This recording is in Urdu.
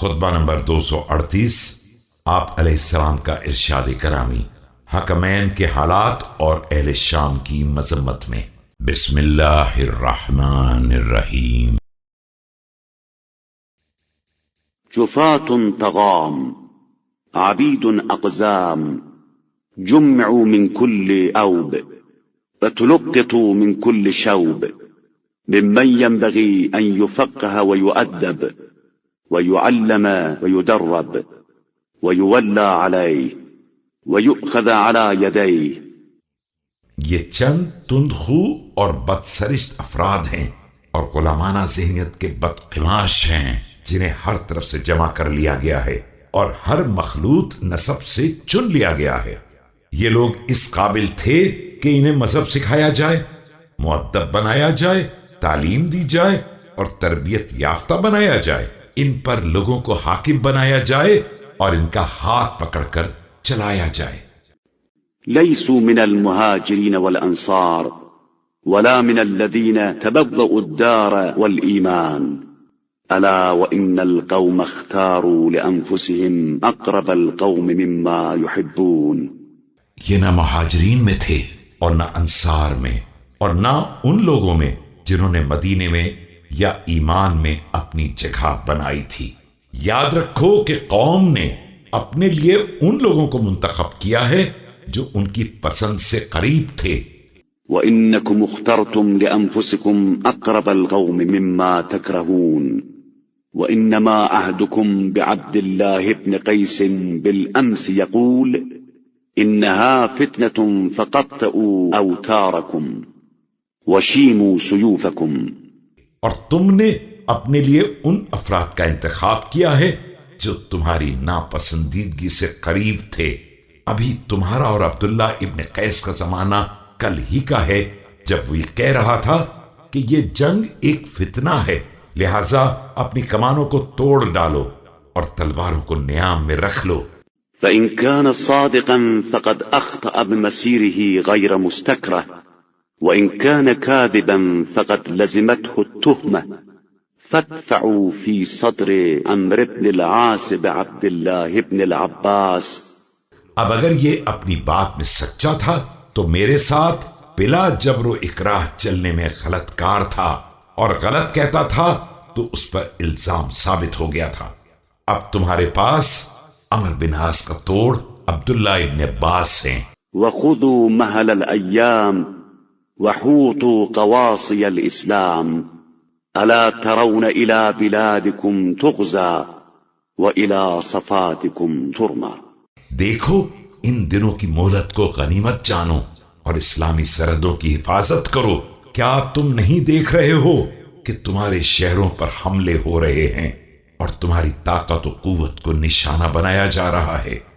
خطبہ نمبر 238 آپ علیہ السلام کا ارشاد کرامی حکمین کے حالات اور اہل شام کی مذمت میں۔ بسم اللہ الرحمن الرحیم۔ جفاة طغام عبيد أقزام جمعوا من كل أوب فتلقطوا من كل شوب ممن ينبغي أن يفقه ويؤدب ويعلم ويدرب ويولى عليه ويؤخذ على يديه۔ یہ چند تندخو اور بدسرشت افراد ہیں اور غلامانہ ذہنیت کے بدقماش ہیں جنہیں ہر طرف سے جمع کر لیا گیا ہے اور ہر مخلوط نسب سے چن لیا گیا ہے۔ یہ لوگ اس قابل تھے کہ انہیں مذہب سکھایا جائے، مؤدب بنایا جائے، تعلیم دی جائے اور تربیت یافتہ بنایا جائے، ان پر لوگوں کو حاکم بنایا جائے اور ان کا ہاتھ پکڑ کر چلایا جائے۔ ليسوا من المهاجرين والأنصار ولا من الذين تبوأوا الدار والإيمان ألا وإن القوم اختاروا لأنفسهم أقرب القوم مما يحبون۔ یہ نہ مہاجرین میں تھے اور نہ انصار میں اور نہ ان لوگوں میں جنہوں نے مدینے میں یا ایمان میں اپنی جگہ بنائی تھی۔ یاد رکھو کہ قوم نے اپنے لیے ان لوگوں کو منتخب کیا ہے جو ان کی پسند سے قریب تھے۔ وَإِنَّكُمْ اخْتَرْتُمْ لِأَنفُسِكُمْ أَقْرَبَ الْقَوْمِ مِمَّا تَكْرَهُونَ وَإِنَّمَا عَهْدُكُمْ بِعَبْدِ اللَّهِ بْنِ قَيْسٍ بِالْأَمْسِ يَقُولُ إِنَّهَا فِتْنَةٌ فَقَطِّعُوا أَوْتَارَكُمْ وَشِيمُوا سُيُوفَكُمْ۔ اور تم نے اپنے لیے ان افراد کا انتخاب کیا ہے جو تمہاری ناپسندیدگی سے قریب تھے۔ ابھی تمہارا اور عبداللہ ابن قیس کا زمانہ کل ہی کا ہے جب وہ یہ کہہ رہا تھا کہ یہ جنگ ایک فتنہ ہے، لہٰذا اپنی کمانوں کو توڑ ڈالو اور تلواروں کو نیام میں رکھ لو۔ فإن كان صادقا فقد أخطأ بمسيره غير مستكره وإن كان كاذبا فقد لزمته التهمة فادفعوا في صدر عمرو بن العاص بعبد الله بن العباس۔ اب اگر یہ اپنی بات میں سچا تھا تو میرے ساتھ بلا جبر و اکراہ چلنے میں غلط کار تھا اور غلط کہتا تھا تو اس پر الزام ثابت ہو گیا تھا۔ اب تمہارے پاس عمرو بن عاص کا توڑ عبداللہ ابن عباس ہیں۔ وخذوا مهل الأيام وحوطوا قواصي الإسلام ألا ترون إلى بلادكم تغزى وإلى صفاتكم ترمى۔ دیکھو ان دنوں کی مہلت کو غنیمت جانو اور اسلامی سرحدوں کی حفاظت کرو۔ کیا تم نہیں دیکھ رہے ہو کہ تمہارے شہروں پر حملے ہو رہے ہیں اور تمہاری طاقت و قوت کو نشانہ بنایا جا رہا ہے؟